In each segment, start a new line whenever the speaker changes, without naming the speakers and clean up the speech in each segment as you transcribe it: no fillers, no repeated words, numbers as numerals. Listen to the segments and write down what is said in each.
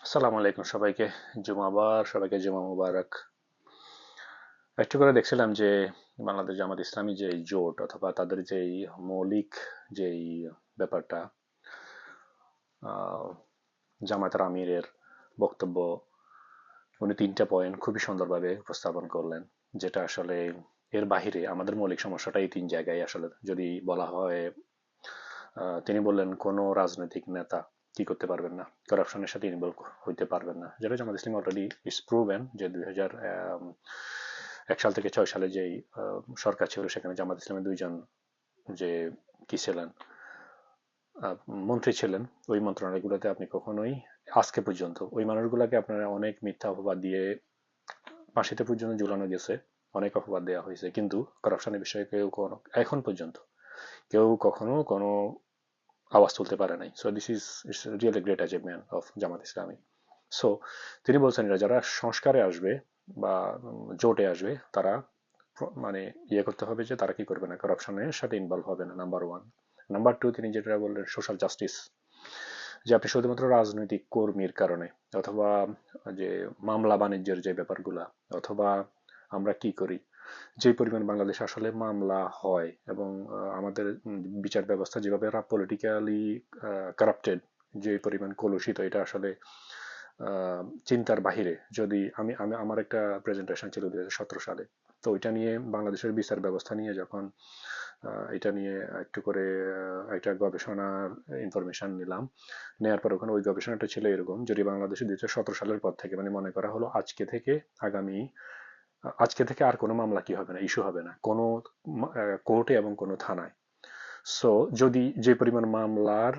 আসসালামু আলাইকুম সবাইকে। সবাইকে জুমা মুবারক। একটু করে দেখছিলাম যে বাংলাদেশ জামাত ইসলামী যে জোট অথবা তাদের যেই মৌলিক যেই ব্যাপারটা, আহ, জামায়াতের আমিরের বক্তব্য, উনি তিনটা পয়েন্ট খুবই সুন্দরভাবে উপস্থাপন করলেন, যেটা আসলে এর বাহিরে আমাদের মৌলিক সমস্যাটা এই তিন জায়গায় আসলে যদি বলা হয়। তিনি বললেন কোনো রাজনৈতিক নেতা কি করতে পারবেন না, করাপশনের সাথে ইনভলভ হইতে পারবেন না, যেটা জামাত ইসলাম অলরেডি ইস প্রুভেন যে 2001 সাল থেকে 6 সালে যেই সরকার ছিল সেখানে জামাত ইসলামের দুইজন যে কি ছিলেন, আহ, মন্ত্রী ছিলেন। ওই মন্ত্রণালয়গুলোতে আপনি কখনোই আজকে পর্যন্ত ওই মানুষগুলোকে আপনারা অনেক মিথ্যা অপবাদ দিয়ে ফাঁসিতে পর্যন্ত ঝুলানো গেছে, অনেক অপবাদ দেওয়া হয়েছে, কিন্তু করাপশনের বিষয়ে কেউ কোনো এখন পর্যন্ত কেউ কখনো কোনো আওয়াজ তুলতে পারে নাই। So this is it's really great achievement of Jamaat Islami. So তিনি বলছেন এরা যারা সংস্কারে আসবে বা জোটে আসবে তারা মানে ইয়ে করতে হবে যে তারা কি করবে না, করাপশনের সাথে ইনভলভ হবে না, নাম্বার ওয়ান। নাম্বার টু, তিনি যেটা বললেন সোশ্যাল জাস্টিস, যে আপনি শুধুমাত্র রাজনৈতিক কর্মীর কারণে অথবা যে মামলা বাণিজ্যের যে ব্যাপারগুলা, অথবা আমরা কি করি, যে পরিমাণ বাংলাদেশে আসলে মামলা হয় এবং আমাদের বিচার ব্যবস্থা যেভাবে পলিটিক্যালি কারাপ্টেড, যে পরিমাণ কলুষিত, এটা আসলে চিন্তার বাহিরে। যদি আমি আমি আমার একটা প্রেজেন্টেশন ছিল 2017 সালে, তো ওইটা নিয়ে বাংলাদেশের বিচার ব্যবস্থা নিয়ে যখন এটা নিয়ে একটু করে একটা গবেষণার ইনফরমেশন নিলাম, নেওয়ার পর ওখানে ওই গবেষণাটা ছিল এরকম, যদি বাংলাদেশে 2017 সালের পর থেকে মানে মনে করা হলো আগামী আজকে থেকে আর কোনো মামলা কি হবে না, ইস্যু হবে না কোনো কোর্টে এবং কোনো থানায়। সো যদি যে পরিমাণ মামলার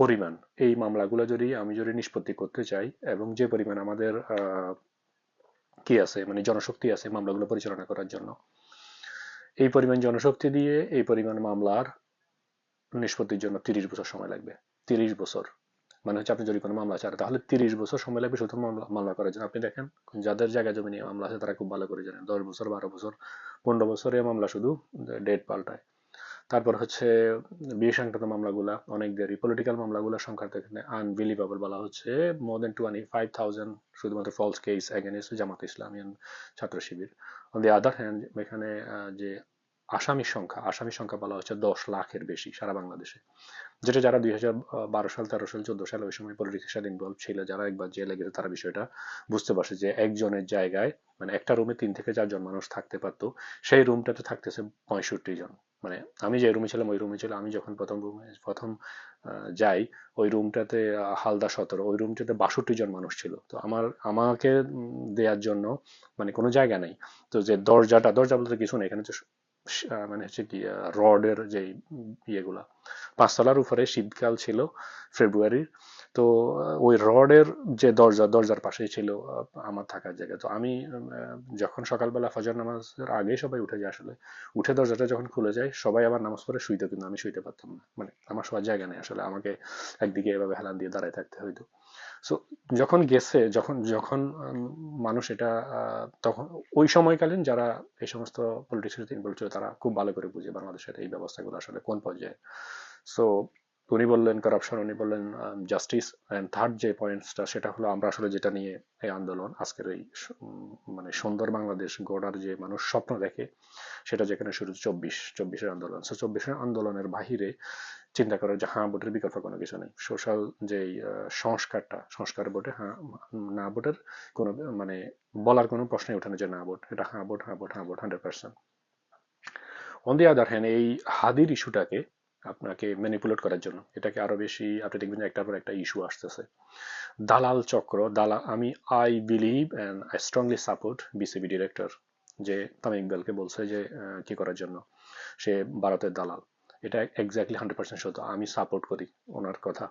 পরিমাণ, এই মামলাগুলো যদি আমি যদি নিষ্পত্তি করতে চাই এবং যে পরিমাণ আমাদের কি আছে মানে জনশক্তি আছে মামলাগুলো পরিচালনা করার জন্য, এই পরিমাণ জনশক্তি দিয়ে এই পরিমাণ মামলার নিষ্পত্তির জন্য 30 বছর সময় লাগবে। 30 বছর মানে হচ্ছে আপনি যদি কোনো মামলা চান তাহলে 30 বছর সময় লাগবে শুধু মামলা করার জন্য। আপনি দেখেন যাদের জায়গা জমি নিয়ে মামলা আছে তারা খুব ভালো করে জানেন 10 বছর, 12 বছর, 15 বছরে মামলা শুধু ডেট পাল্টায়। তারপর হচ্ছে বিয়ে সংক্রান্ত মামলাগুলা অনেক দেরি, পলিটিক্যাল মামলাগুলোর সংখ্যা এখানে আনবিলিভেবল বলা হচ্ছে, মোর দেন 25,000 শুধুমাত্র false case against Jamaat Islami ছাত্র শিবির। অন দি আদার হ্যান্ড এখানে যে আসামির সংখ্যা বলা হচ্ছে 10 লাখের বেশি সারা বাংলাদেশে, যেটা যারা 2012 সাল, 13 সাল, 14 সাল ওই সময় পলিটিক্সের সাথে ইনভলভ ছিল, যারা একবার জেলে গেছে তারা বিষয়টা বুঝতে পারছে যে একজনের জায়গায় মানে একটা রুমে 3 থেকে 4 জন মানুষ থাকতে পারতো, সেই রুমটাতে থাকতেছে 65 জন। মানে আমি যে রুমে ছিলাম ওই রুমে ছিল, আমি যখন প্রথম যাই ওই রুমটাতে হালদা 17, ওই রুমটাতে 62 জন মানুষ ছিল। তো আমাকে দেওয়ার জন্য মানে কোনো জায়গা নেই। তো যে দরজা বলতে কিছু নেই এখানে, হচ্ছে মানে হচ্ছে কি রডের যে ইয়েগুলা, 5 তলার উপরে, শীতকাল ছিল, ফেব্রুয়ারির। তো ওই রডের যে দরজার পাশেই ছিল আমার থাকার জায়গা। তো আমি যখন সকালবেলা ফজর নামাজের আগে সবাই উঠে যায় আসলে, উঠে দরজাটা যখন খুলে যায় সবাই আবার নামাজ পড়ে শুইতো, কিন্তু আমি শুইতে পারতাম না, মানে আমার শোয়ার জায়গা নেই আসলে, আমাকে একদিকে এভাবে হেলান দিয়ে দাঁড়ায় থাকতে হইতো। সো যখন গেছে, যখন যখন মানুষ এটা তখন ওই সময়কালীন যারা এই সমস্ত পলিটিক্সের ইনভলভ ছিল তারা খুব ভালো করে বুঝে বাংলাদেশের এই ব্যবস্থাগুলো আসলে কোন পর্যায়ে। সো উনি বললেন করাপশন, উনি বললেন জাস্টিস, এন্ড থার্ড যে পয়েন্টসটা সেটা হলো আমরা আসলে যেটা নিয়ে এই আন্দোলন, আজকের এই মানে সুন্দর বাংলাদেশ গড়ার যে মানুষ স্বপ্ন দেখে, সেটা যেখানে শুরু 24-এর আন্দোলন। সো 24-এর আন্দোলনের বাহিরে চিন্তা করার যে হ্যাঁ ভোটের বিকল্প কোনো কিছু নেই। সোশ্যাল যে সংস্কার ভোটে হ্যাঁ, না ভোটের কোনো মানে বলার কোনো প্রশ্নই ওঠে না যে না ভোট, এটা হ্যাঁ ভোট, হ্যাঁ ভোট, হ্যাঁ vote 100%। On the other hand এই হাদির ইস্যুটাকে আপনাকে ম্যানিপুলেট করার জন্য এটাকে আরো বেশি আপনি দেখবেন যে একটার পর একটা ইস্যু আসতেছে, দালাল চক্র, আমি I believe and I strongly support BCB director যে তামিম ইকবালকে বলছে যে কি করার জন্য, সে ভারতের দালাল। এটা এক্স্যাক্টলি 100% সত্য, আমি সাপোর্ট করি ওনার কথা।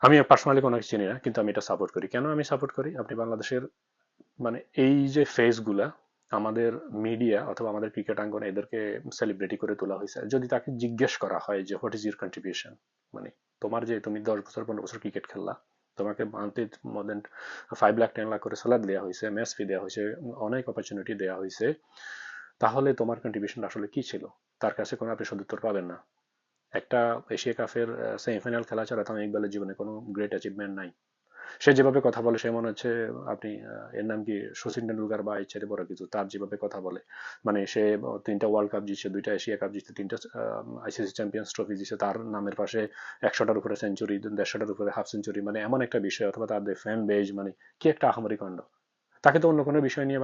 আমি পার্সোনালি কোনো কিছু চিনি না, কিন্তু আমি এটা সাপোর্ট করি। কেন আমি সাপোর্ট করি, আপনি বাংলাদেশের মানে এই যে ফেসগুলা আমাদের মিডিয়া অথবা আমাদের ক্রিকেট আঙ্গনে এদেরকে সেলিব্রিটি করে তোলা হয়েছে, যদি তাকে জিজ্ঞেস করা হয় যে হোয়াট ইজ ইউর কন্ট্রিবিউশন, মানে তোমার যে তুমি 10 বছর 15 বছর ক্রিকেট খেললা, তোমাকে মান্থলি মোর দেন 5 লাখ 10 লাখ করে স্যালারি দেওয়া হয়েছে, ম্যাচ ফি দেওয়া হয়েছে, অনেক অপরচুনিটি দেওয়া হয়েছে, তাহলে তোমার কন্ট্রিবিউশন আসলে কি ছিল, তার কাছে কোনো আপনি সদুত্তর পাবেন না। একটা এশিয়া কাপের সেমিফাইনাল খেলা ছাড়া তামিম ইকবালের জীবনে কোনো গ্রেট অ্যাচিভমেন্ট নাই। সে যেভাবে কথা বলে সে মনে হচ্ছে আপনি এর নাম কি সচিন টেন্ডুলকার বা এর চাইতে বড় কিছু, তার যেভাবে কথা বলে, মানে সে 3টা ওয়ার্ল্ড কাপ জিতছে, 2টা এশিয়া কাপ জিতছে, 3টা আইসিসি চ্যাম্পিয়ন্স ট্রফি জিতছে, তার নামের পাশে 100টার উপরে সেঞ্চুরি, 150টার উপরে হাফ সেঞ্চুরি, মানে এমন একটা বিষয়, অথবা তাদের ফ্যান বেজ, মানে কি একটা আহামরি কাণ্ড। তাকে তো অন্য কোনো বিষয় নিয়ে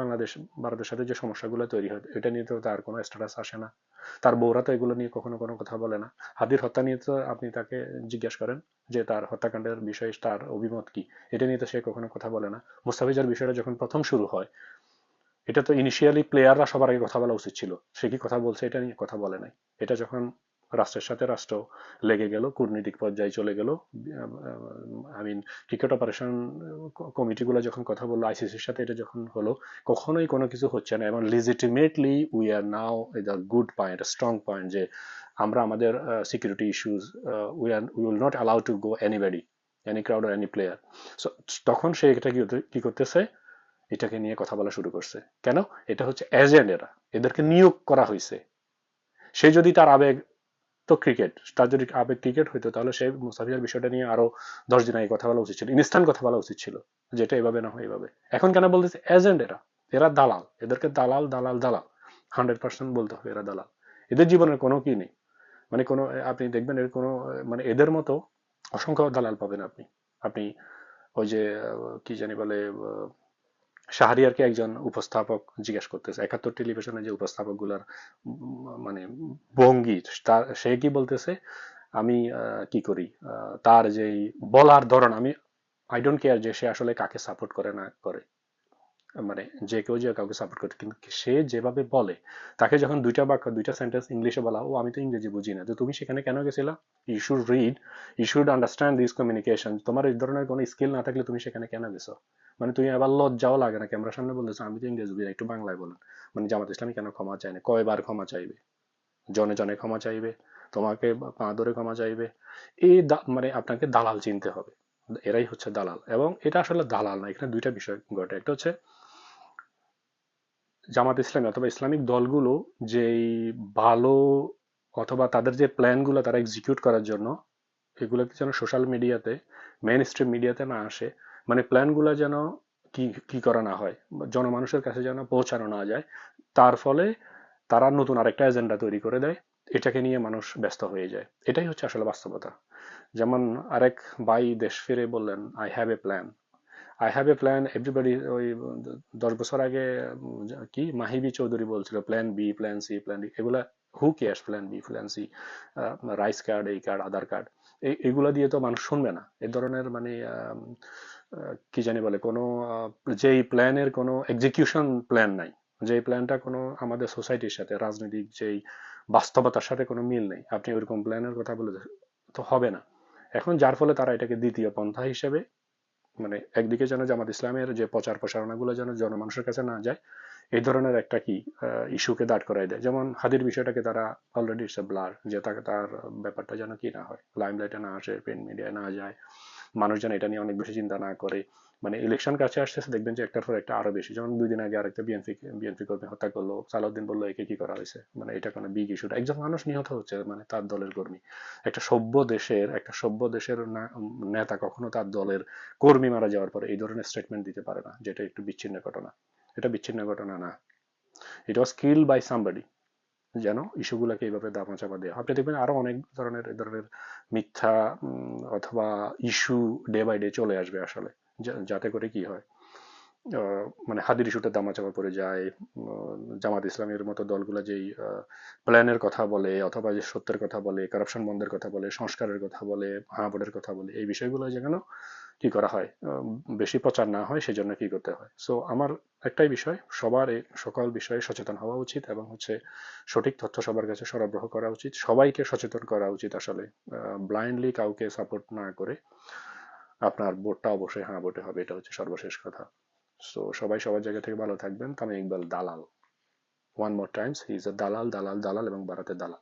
ভারতের সাথে যে সমস্যাগুলো তৈরি হয় এটা নিয়ে তো তার কোনো স্ট্যাটাস আসে না। তার বউরা তো এগুলো নিয়ে কখনো কোনো কথা বলে না। হাদির হত্যা নিয়ে তো আপনি তাকে জিজ্ঞেস করেন যে তার হত্যাকাণ্ডের বিষয়ে তার অভিমত কি, এটা নিয়ে তো সে কখনো কথা বলে না। মুস্তাফিজের বিষয়টা যখন প্রথম শুরু হয়, এটা তো ইনিশিয়ালি প্লেয়াররা সবার আগে কথা বলা উচিত ছিল, সে কি কথা বলছে এটা নিয়ে কথা বলে নাই। এটা যখন রাষ্ট্রের সাথে রাষ্ট্র লেগে গেল, কূটনীতিক পর্যায়ে চলে গেল, আই মিন ক্রিকেট অপারেশন কমিটিগুলো যখন কথা বললো, আইসিসির সাথে এটা যখন হলো, কখনোই কোনো কিছু হচ্ছে না। এবং legitimately we are now the good point, strong point, যে আমরা আমাদের security issues, we will not allow to go anybody, any crowd or any player. So তখন সে এটা কি করতেছে, এটাকে নিয়ে কথা বলা শুরু করছে। কেন? এটা হচ্ছে এজেন্ট, এরা এদেরকে নিয়োগ করা হয়েছে। সে যদি তার আবেগ, তো ক্রিকেট, তার যদি আবেগ ক্রিকেট হইতো তাহলে সে মুস্তাফিজের বিষয়টা নিয়ে আরো 10 দিন আগে কথা বলা উচিত ছিল, ইনস্ট্যান্ট কথা বলা উচিত ছিল, যেটা এভাবে না হয় এভাবে। এখন কেন বলতেছে এজেন্ট, এরা এরা দালাল, এদেরকে দালাল দালাল দালাল 100% বলতে হবে, এরা দালাল। এদের জীবনের কোনো কি নেই, মানে কোনো, আপনি দেখবেন এর কোনো, মানে এদের মতো অসংখ্য দালাল পাবেন আপনি। আপনি ওই যে কি জানি বলে, শাহরিয়ারকে একজন উপস্থাপক জিজ্ঞেস করতেছে, 71 টেলিভিশনে যে উপস্থাপক গুলার মানে ভঙ্গি, তার সে কি বলতেছে, আমি কি করি, তার যেই বলার ধরন, আমি আই ডোন্ট কেয়ার যে সে আসলে কাকে সাপোর্ট করে না করে, মানে যে কেউ যে কাউকে সাপোর্ট করতে, কিন্তু সে যেভাবে বলে, তাকে যখন 2টা বাক্য 2টা সেন্টেন্স ইংলিশে বলা, ও আমি তো ইংরেজি বুঝি না, তো তুমি সেখানে কেন গেছিলা? You should read, you should understand this communication, তোমার এই ধরনের কোনো স্কিল না থাকলে তুমি সেখানে কেন গেছো? মানে তুমি আবার লজ্জাও লাগে না ক্যামেরার সামনে বলতেছো আমি তো ইংরেজি বুঝি না, একটু বাংলায় বলেন। মানে জামাত ইসলামী কেন ক্ষমা চায় না? কয়বার ক্ষমা চাইবে? জনে জনে ক্ষমা চাইবে, তোমাকে পা ধরে ক্ষমা চাইবে? এই মানে আপনাকে দালাল চিনতে হবে, এরাই হচ্ছে দালাল। এবং এটা আসলে দালাল না, এখানে 2টা বিষয় ঘটে। একটা হচ্ছে জামাত ইসলামী অথবা ইসলামিক দলগুলো যেই ভালো, অথবা তাদের যে প্ল্যানগুলো তারা এক্সিকিউট করার জন্য, এগুলো যেন সোশ্যাল মিডিয়াতে, মেইন স্ট্রিম মিডিয়াতে না আসে, মানে প্ল্যানগুলো যেন কি কি করা না হয়, জনমানুষের কাছে যেন পৌঁছানো না যায়, তার ফলে তারা নতুন আরেকটা এজেন্ডা তৈরি করে দেয়, এটাকে নিয়ে মানুষ ব্যস্ত হয়ে যায়। এটাই হচ্ছে আসলে বাস্তবতা। যেমন আরেক ভাই দেশ ফিরে বললেন, I have a plan, I have a plan, everybody, ওই 10 বছর আগে কি মাহিবি চৌধুরী বলছিল plan B, plan C, plan D, এগুলা who cares, plan B, plan C, rice card, এই কার্ড, আধার কার্ড, এগুলা দিয়ে তো মানুষ শুনবে না। এ ধরনের মানে কি জানি বলে, কোনো যেই প্ল্যানের কোনো এক্সিকিউশন প্ল্যান নাই, যে প্ল্যানটা কোনো আমাদের সোসাইটির সাথে, রাজনৈতিক যেই বাস্তবতার সাথে কোনো মিল নেই, আপনি ওইরকম প্ল্যানের কথা বলে তো হবে না। এখন যার ফলে তারা এটাকে দ্বিতীয় পন্থা হিসেবে, মানে একদিকে যেন জামাত ইসলামের যে প্রচার প্রসারণাগুলো যেন জনমানুষের কাছে না যায়, এই ধরনের একটা কি ইস্যুকে দাঁড় করাই দেয়। যেমন হাদির বিষয়টাকে তারা অলরেডি ইটস এ ব্লার, যে তাকে তার ব্যাপারটা যেন কি না হয়, লাইমলাইটে না আসে, প্রিন্ট মিডিয়ায় না যায়, মানুষ যেন এটা নিয়ে অনেক বেশি চিন্তা না করে। মানে ইলেকশন কাছে আসতেছে, দেখবেন যে একটার পর একটা আরো বেশি, যেমন 2 দিন আগে আরেকটা বিএনপি কর্মী হত্যা করলো, সালাউদ্দিন বললো একে কি করা হয়েছে, মানে এটা কোনো বিগ ইস্যু, একজন মানুষ নিহত হচ্ছে, মানে তার দলের কর্মী। একটা সভ্য দেশের নেতা কখনো তার দলের কর্মী মারা যাওয়ার পরে এই ধরনের স্টেটমেন্ট দিতে পারে না, যেটা একটু বিচ্ছিন্ন ঘটনা। এটা বিচ্ছিন্ন ঘটনা না, ইট ওয়াজ কিল বাই সামবডি, যেন ইস্যুগুলোকে এইভাবে দামাচাপা দেওয়া। আপনি দেখবেন আরো অনেক ধরনের এ ধরনের মিথ্যা অথবা ইস্যু ডে বাই ডে চলে আসবে আসলে, যাতে করে কি হয়, মানে হাদির ইস্যুটা দামাচাপা পড়ে যায়। জামাত ইসলামের মতো দলগুলো যেই প্ল্যানের কথা বলে, অথবা যে সত্যের কথা বলে, কারাপশন বন্ধের কথা বলে, সংস্কারের কথা বলে, হাঁ কথা বলে, এই বিষয়গুলো যেন কি করা হয়, বেশি প্রচার না হয়, সেজন্য কি করতে হয়। সো আমার একটাই বিষয়, সবার এই সকল বিষয়ে সচেতন হওয়া উচিত, এবং হচ্ছে সঠিক তথ্য সবার কাছে সরবরাহ করা উচিত, সবাইকে সচেতন করা উচিত আসলে, ব্লাইন্ডলি কাউকে সাপোর্ট না করে। আপনার ভোটটা অবশ্যই হ্যাঁ ভোটে হবে, এটা হচ্ছে সর্বশেষ কথা। সো সবাই সবার জায়গা থেকে ভালো থাকবেন। তামিম ইকবাল দালাল, one more Times, he is a দালাল, দালাল, দালাল, এবং ভারতের দালাল।